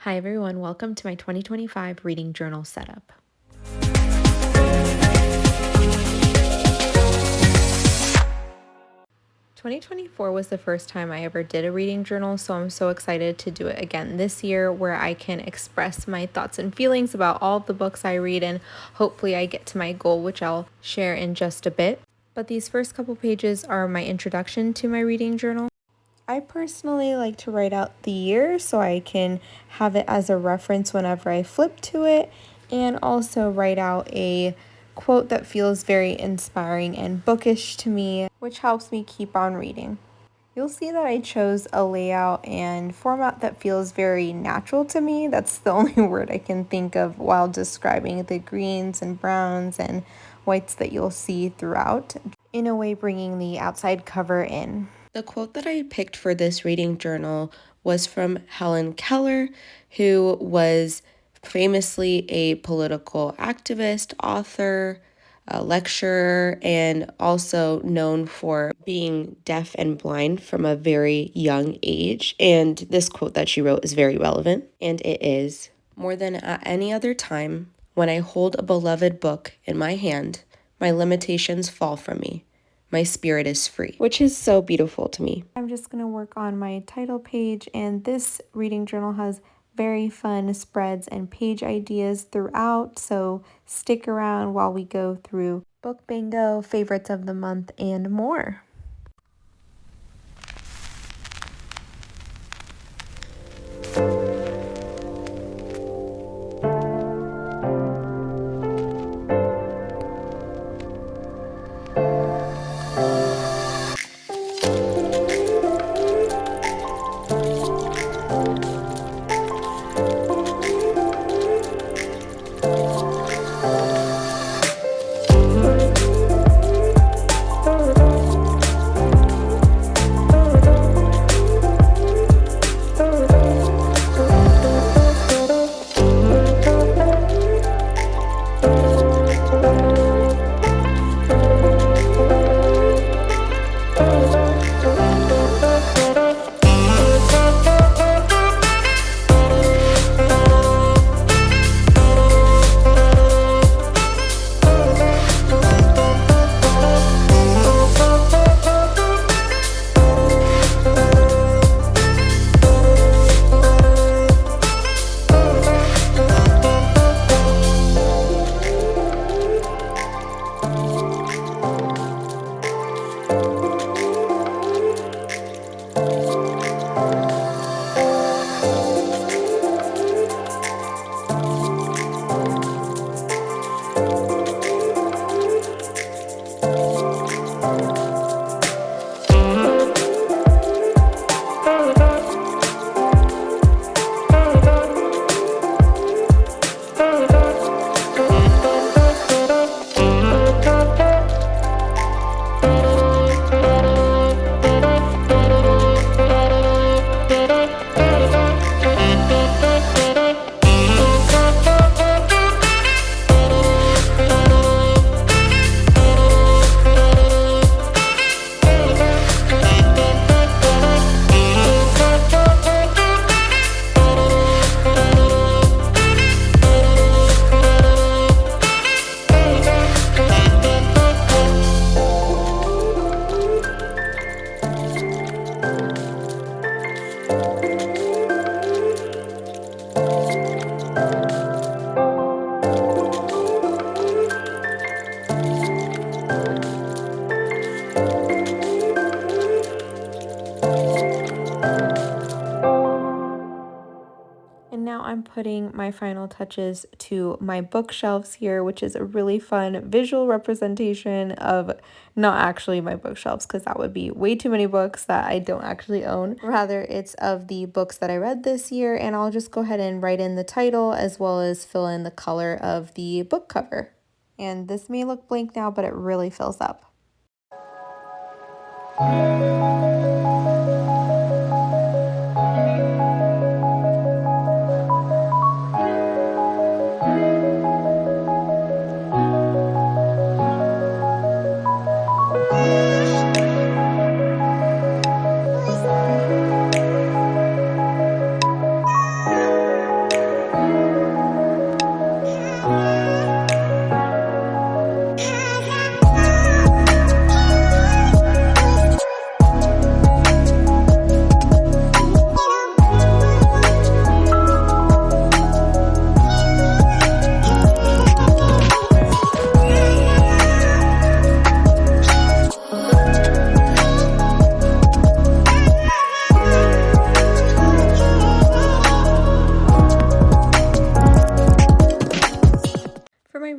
Hi everyone, welcome to my 2025 reading journal setup. 2024 was the first time I ever did a reading journal, so I'm so excited to do it again this year where I can express my thoughts and feelings about all the books I read, and hopefully I get to my goal, which I'll share in just a bit. But these first couple pages are my introduction to my reading journal. I personally like to write out the year so I can have it as a reference whenever I flip to it, and also write out a quote that feels very inspiring and bookish to me, which helps me keep on reading. You'll see that I chose a layout and format that feels very natural to me. That's the only word I can think of while describing the greens and browns and whites that you'll see throughout, in a way bringing the outside cover in. The quote that I picked for this reading journal was from Helen Keller, who was famously a political activist, author, a lecturer, and also known for being deaf and blind from a very young age. And this quote that she wrote is very relevant, and it is, "More than at any other time, when I hold a beloved book in my hand, my limitations fall from me. My spirit is free," which is so beautiful to me. I'm just going to work on my title page, and this reading journal has very fun spreads and page ideas throughout, so stick around while we go through book bingo, favorites of the month, and more. I'm putting my final touches to my bookshelves here, which is a really fun visual representation of not actually my bookshelves, because that would be way too many books that I don't actually own. Rather, it's of the books that I read this year, and I'll just go ahead and write in the title as well as fill in the color of the book cover. And this may look blank now, but it really fills up.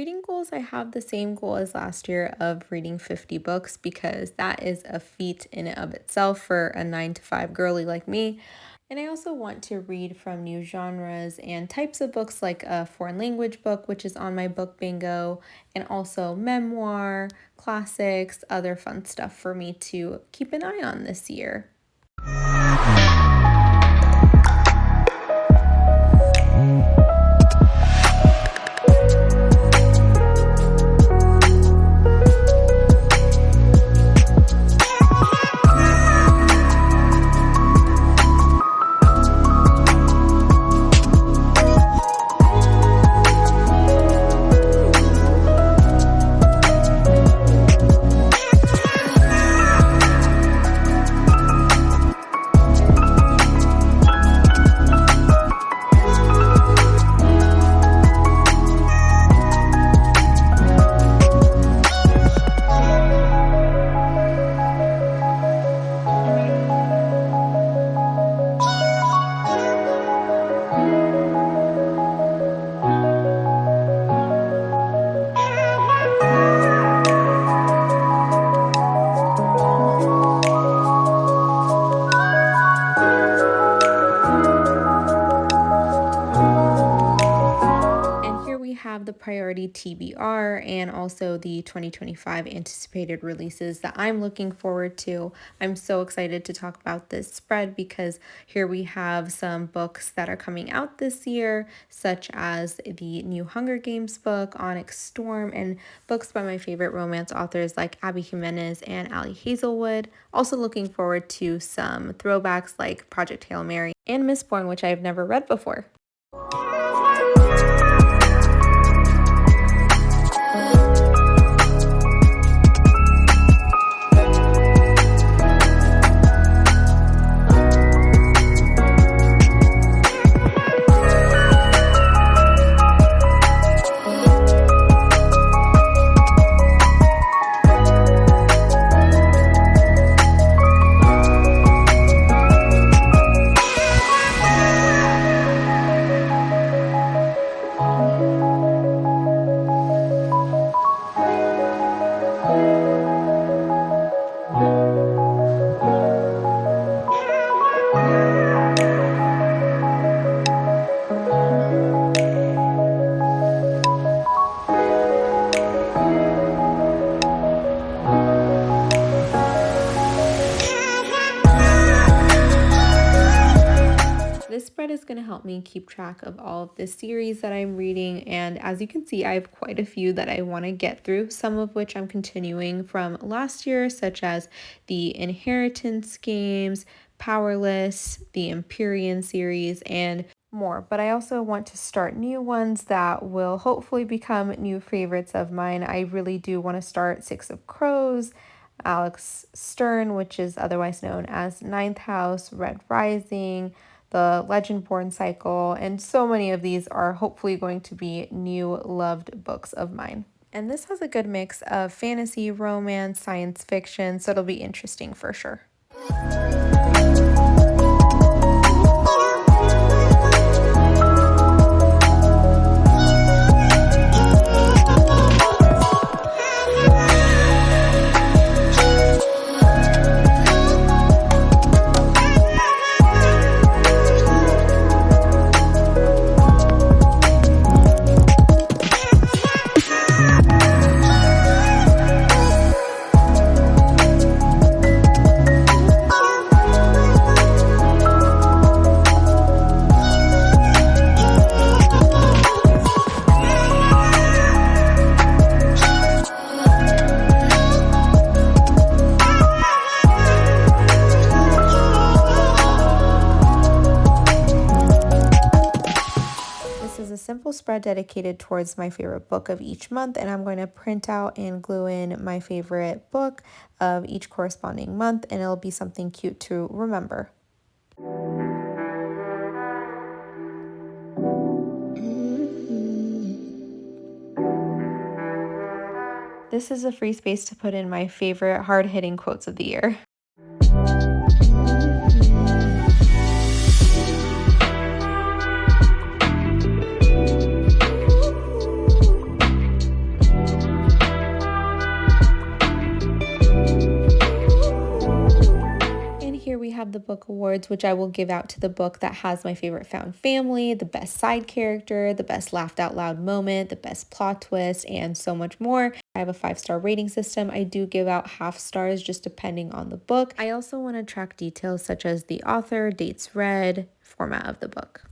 reading goals, I have the same goal as last year of reading 50 books because that is a feat in and of itself for a 9 to 5 girly like me. And I also want to read from new genres and types of books like a foreign language book, which is on my book bingo, and also memoir, classics, other fun stuff for me to keep an eye on this year. Have the priority TBR and also the 2025 anticipated releases that I'm looking forward to. I'm so excited to talk about this spread because here we have some books that are coming out this year, such as the new Hunger Games book, Onyx Storm, and books by my favorite romance authors like Abby Jimenez and Ali Hazelwood. Also looking forward to some throwbacks like Project Hail Mary and Mistborn, which I've never read before. This spread is going to help me keep track of all of the series that I'm reading, and as you can see, I have quite a few that I want to get through, some of which I'm continuing from last year, such as the Inheritance games, Powerless, the Empyrean series, and more. But I also want to start new ones that will hopefully become new favorites of mine. I really do want to start Six of Crows, Alex Stern, which is otherwise known as Ninth House, Red Rising, the Legendborn cycle, and so many of these are hopefully going to be new loved books of mine. And this has a good mix of fantasy, romance, science fiction, so it'll be interesting for sure. Simple spread dedicated towards my favorite book of each month, and I'm going to print out and glue in my favorite book of each corresponding month, and it'll be something cute to remember. This is a free space to put in my favorite hard-hitting quotes of the year. awards, which I will give out to the book that has my favorite found family, the best side character, the best laughed out loud moment, the best plot twist, and so much more. I have a 5-star rating system. I do give out half stars just depending on the book. I also want to track details such as the author, dates read, format of the book.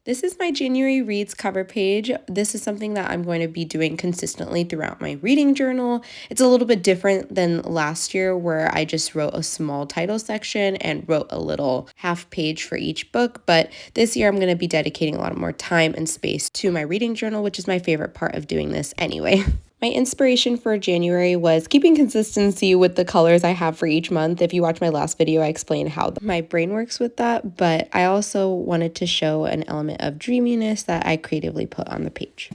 This is my January Reads cover page. This is something that I'm going to be doing consistently throughout my reading journal. It's a little bit different than last year where I just wrote a small title section and wrote a little half page for each book, but this year I'm going to be dedicating a lot more time and space to my reading journal, which is my favorite part of doing this anyway. My inspiration for January was keeping consistency with the colors I have for each month. If you watch my last video, I explained how my brain works with that, but I also wanted to show an element of dreaminess that I creatively put on the page.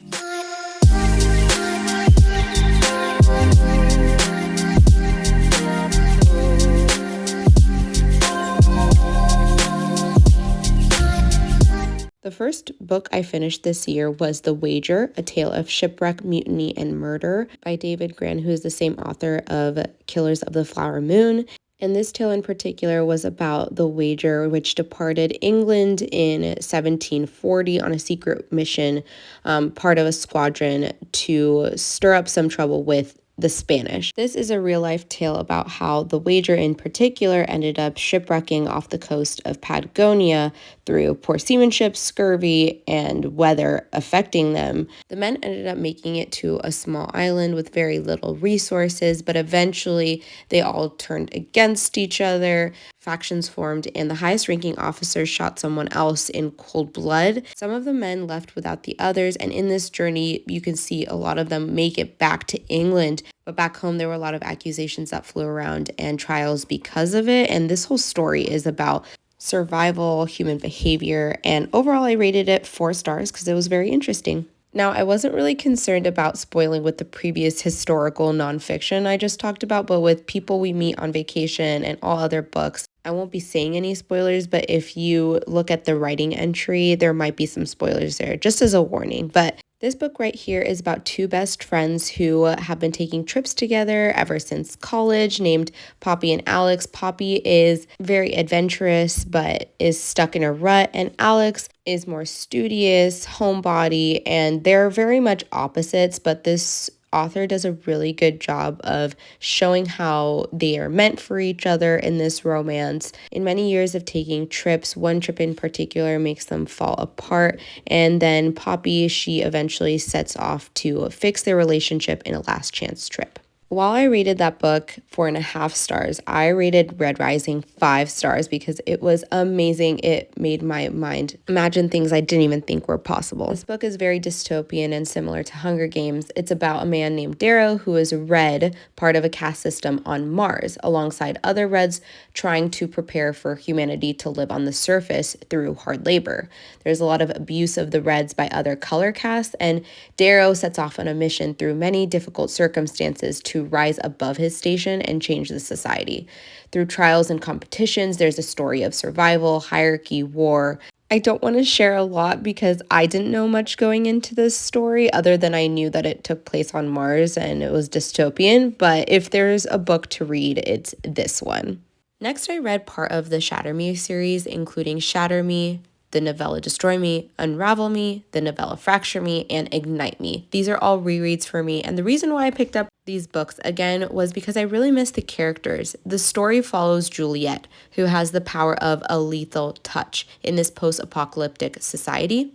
The first book I finished this year was The Wager, A Tale of Shipwreck, Mutiny, and Murder by David Grann, who is the same author of Killers of the Flower Moon. And this tale in particular was about the Wager, which departed England in 1740 on a secret mission, part of a squadron to stir up some trouble with the Spanish. This is a real-life tale about how the Wager in particular ended up shipwrecking off the coast of Patagonia through poor seamanship, scurvy, and weather affecting them. The men ended up making it to a small island with very little resources, but eventually they all turned against each other. Factions formed, and the highest-ranking officers shot someone else in cold blood. Some of the men left without the others, and in this journey, you can see a lot of them make it back to England. But back home, there were a lot of accusations that flew around and trials because of it. And this whole story is about survival, human behavior, and overall, I rated it 4 stars because it was very interesting. Now, I wasn't really concerned about spoiling with the previous historical nonfiction I just talked about, but with People We Meet on Vacation and all other books, I won't be saying any spoilers, but if you look at the writing entry, there might be some spoilers there, just as a warning. But this book right here is about 2 best friends who have been taking trips together ever since college, named Poppy and Alex. Poppy is very adventurous, but is stuck in a rut, and Alex is more studious, homebody, and they're very much opposites, but this author does a really good job of showing how they are meant for each other in this romance. In many years of taking trips, one trip in particular makes them fall apart, and then Poppy, she eventually sets off to fix their relationship in a last chance trip. While I rated that book 4.5 stars, I rated Red Rising 5 stars because it was amazing. It made my mind imagine things I didn't even think were possible. This book is very dystopian and similar to Hunger Games. It's about a man named Darrow who is Red, part of a caste system on Mars, alongside other Reds trying to prepare for humanity to live on the surface through hard labor. There's a lot of abuse of the Reds by other color castes, and Darrow sets off on a mission through many difficult circumstances to rise above his station and change the society. Through trials and competitions, there's a story of survival, hierarchy, war. I don't want to share a lot because I didn't know much going into this story other than I knew that it took place on Mars and it was dystopian, but if there's a book to read, it's this one. Next, I read part of the Shatter Me series, including Shatter Me, the novella Destroy Me, Unravel Me, the novella Fracture Me, and Ignite Me. These are all rereads for me, and the reason why I picked up these books again was because I really missed the characters. The story follows Juliet, who has the power of a lethal touch in this post-apocalyptic society.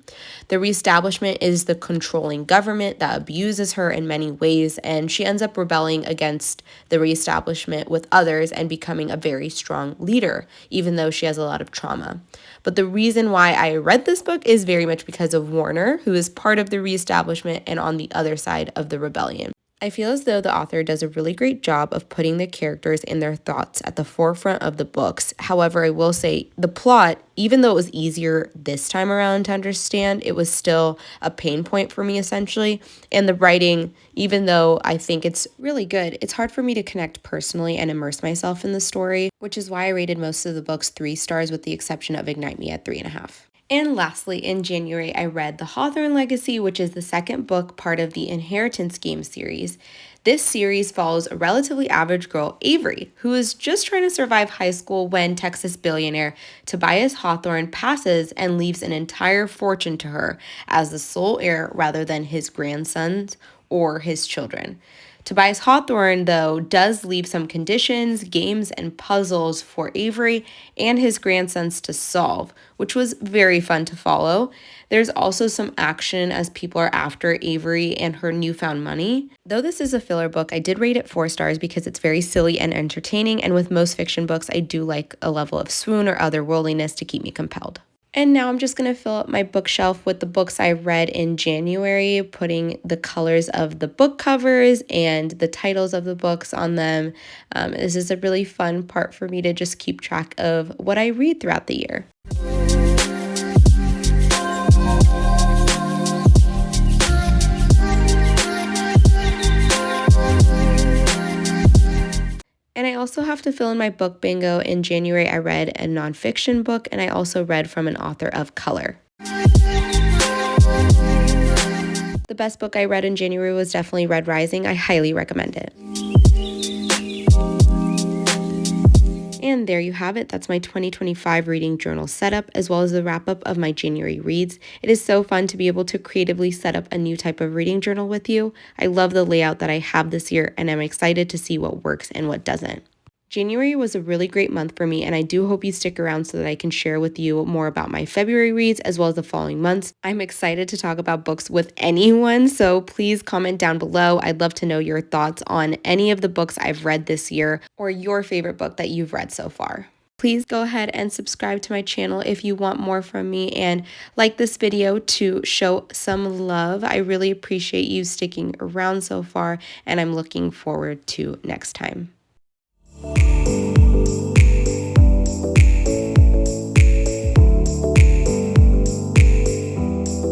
The reestablishment is the controlling government that abuses her in many ways, and she ends up rebelling against the reestablishment with others and becoming a very strong leader, even though she has a lot of trauma. But the reason why I read this book is very much because of Warner, who is part of the reestablishment and on the other side of the rebellion. I feel as though the author does a really great job of putting the characters and their thoughts at the forefront of the books. However, I will say the plot, even though it was easier this time around to understand, it was still a pain point for me essentially. And the writing, even though I think it's really good, it's hard for me to connect personally and immerse myself in the story, which is why I rated most of the books 3 stars with the exception of Ignite Me at 3.5. And lastly, in January, I read The Hawthorne Legacy, which is the second book part of the Inheritance Game series. This series follows a relatively average girl, Avery, who is just trying to survive high school when Texas billionaire Tobias Hawthorne passes and leaves an entire fortune to her as the sole heir rather than his grandsons or his children. Tobias Hawthorne, though, does leave some conditions, games, and puzzles for Avery and his grandsons to solve, which was very fun to follow. There's also some action as people are after Avery and her newfound money. Though this is a filler book, I did rate it 4 stars because it's very silly and entertaining, and with most fiction books, I do like a level of swoon or otherworldliness to keep me compelled. And now I'm just going to fill up my bookshelf with the books I read in January, putting the colors of the book covers and the titles of the books on them. This is a really fun part for me to just keep track of what I read throughout the year. And I also have to fill in my book bingo. In January, I read a nonfiction book, and I also read from an author of color. The best book I read in January was definitely Red Rising. I highly recommend it. And there you have it. That's my 2025 reading journal setup, as well as the wrap up of my January reads. It is so fun to be able to creatively set up a new type of reading journal with you. I love the layout that I have this year, and I'm excited to see what works and what doesn't. January was a really great month for me, and I do hope you stick around so that I can share with you more about my February reads as well as the following months. I'm excited to talk about books with anyone, so please comment down below. I'd love to know your thoughts on any of the books I've read this year or your favorite book that you've read so far. Please go ahead and subscribe to my channel if you want more from me, and like this video to show some love. I really appreciate you sticking around so far, and I'm looking forward to next time.